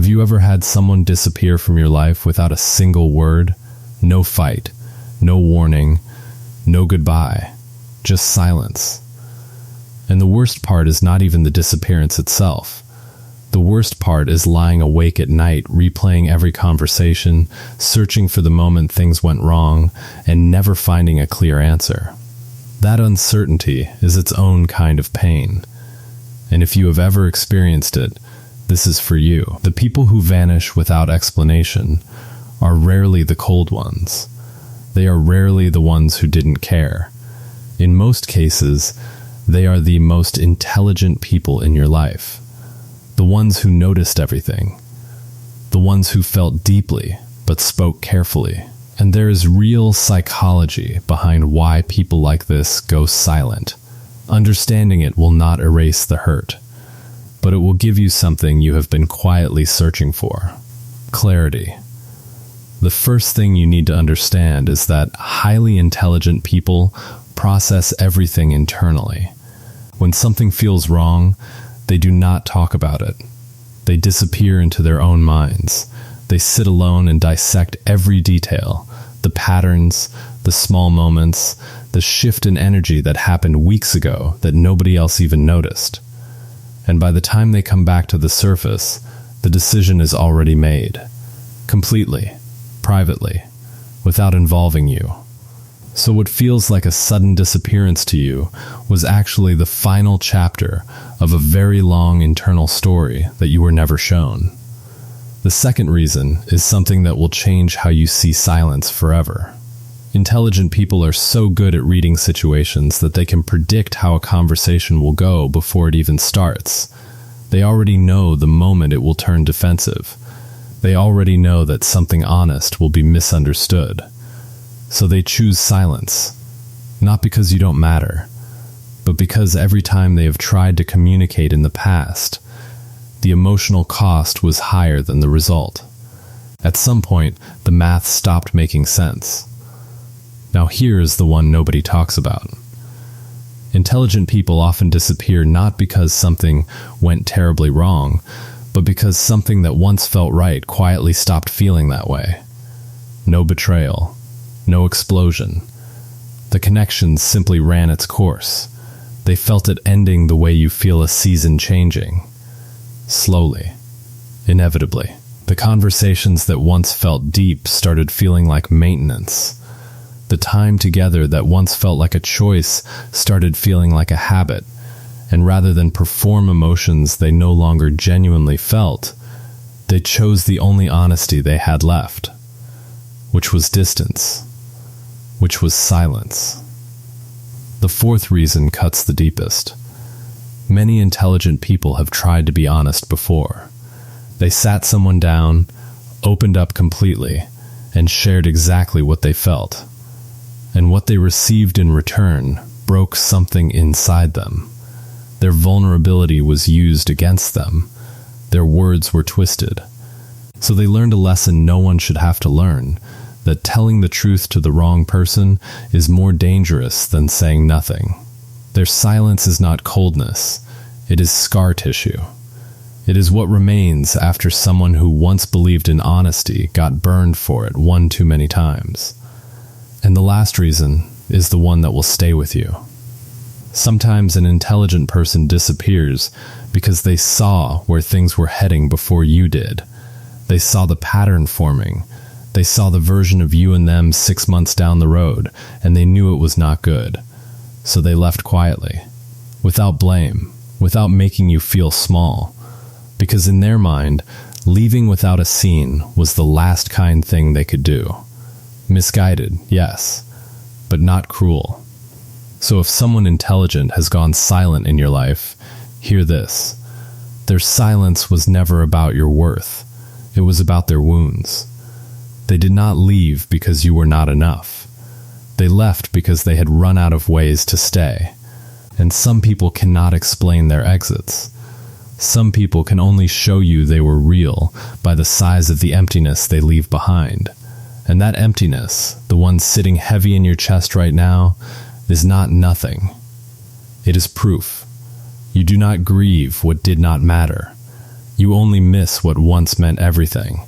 Have you ever had someone disappear from your life without a single word? No fight, no warning, no goodbye, just silence. And the worst part is not even the disappearance itself. The worst part is lying awake at night, replaying every conversation, searching for the moment things went wrong, and never finding a clear answer. That uncertainty is its own kind of pain. And if you have ever experienced it, this is for you. The people who vanish without explanation are rarely the cold ones. They are rarely the ones who didn't care. In most cases, they are the most intelligent people in your life. The ones who noticed everything. The ones who felt deeply, but spoke carefully. And there is real psychology behind why people like this go silent. Understanding it will not erase the hurt, but it will give you something you have been quietly searching for. Clarity. The first thing you need to understand is that highly intelligent people process everything internally. When something feels wrong, they do not talk about it. They disappear into their own minds. They sit alone and dissect every detail, the patterns, the small moments, the shift in energy that happened weeks ago that nobody else even noticed. And by the time they come back to the surface, the decision is already made. Completely, privately, without involving you. So what feels like a sudden disappearance to you was actually the final chapter of a very long internal story that you were never shown. The second reason is something that will change how you see silence forever. Intelligent people are so good at reading situations that they can predict how a conversation will go before it even starts. They already know the moment it will turn defensive. They already know that something honest will be misunderstood. So they choose silence, not because you don't matter, but because every time they have tried to communicate in the past, the emotional cost was higher than the result. At some point, the math stopped making sense. Now here is the one nobody talks about. Intelligent people often disappear not because something went terribly wrong, but because something that once felt right quietly stopped feeling that way. No betrayal. No explosion. The connection simply ran its course. They felt it ending the way you feel a season changing. Slowly. Inevitably. The conversations that once felt deep started feeling like maintenance. The time together that once felt like a choice started feeling like a habit. And rather than perform emotions they no longer genuinely felt, they chose the only honesty they had left, which was distance. Which was silence. The fourth reason cuts the deepest. Many intelligent people have tried to be honest before. They sat someone down, opened up completely, and shared exactly what they felt. And what they received in return broke something inside them. Their vulnerability was used against them. Their words were twisted. So they learned a lesson no one should have to learn. That telling the truth to the wrong person is more dangerous than saying nothing. Their silence is not coldness, it is scar tissue. It is what remains after someone who once believed in honesty got burned for it one too many times. And the last reason is the one that will stay with you. Sometimes an intelligent person disappears because they saw where things were heading before you did. They saw the pattern forming. They saw the version of you and them 6 months down the road, and they knew it was not good. So they left quietly, without blame, without making you feel small. Because in their mind, leaving without a scene was the last kind thing they could do. Misguided, yes, but not cruel. So if someone intelligent has gone silent in your life, hear this. Their silence was never about your worth. It was about their wounds. They did not leave because you were not enough. They left because they had run out of ways to stay. And some people cannot explain their exits. Some people can only show you they were real by the size of the emptiness they leave behind. And that emptiness, the one sitting heavy in your chest right now, is not nothing. It is proof. You do not grieve what did not matter. You only miss what once meant everything.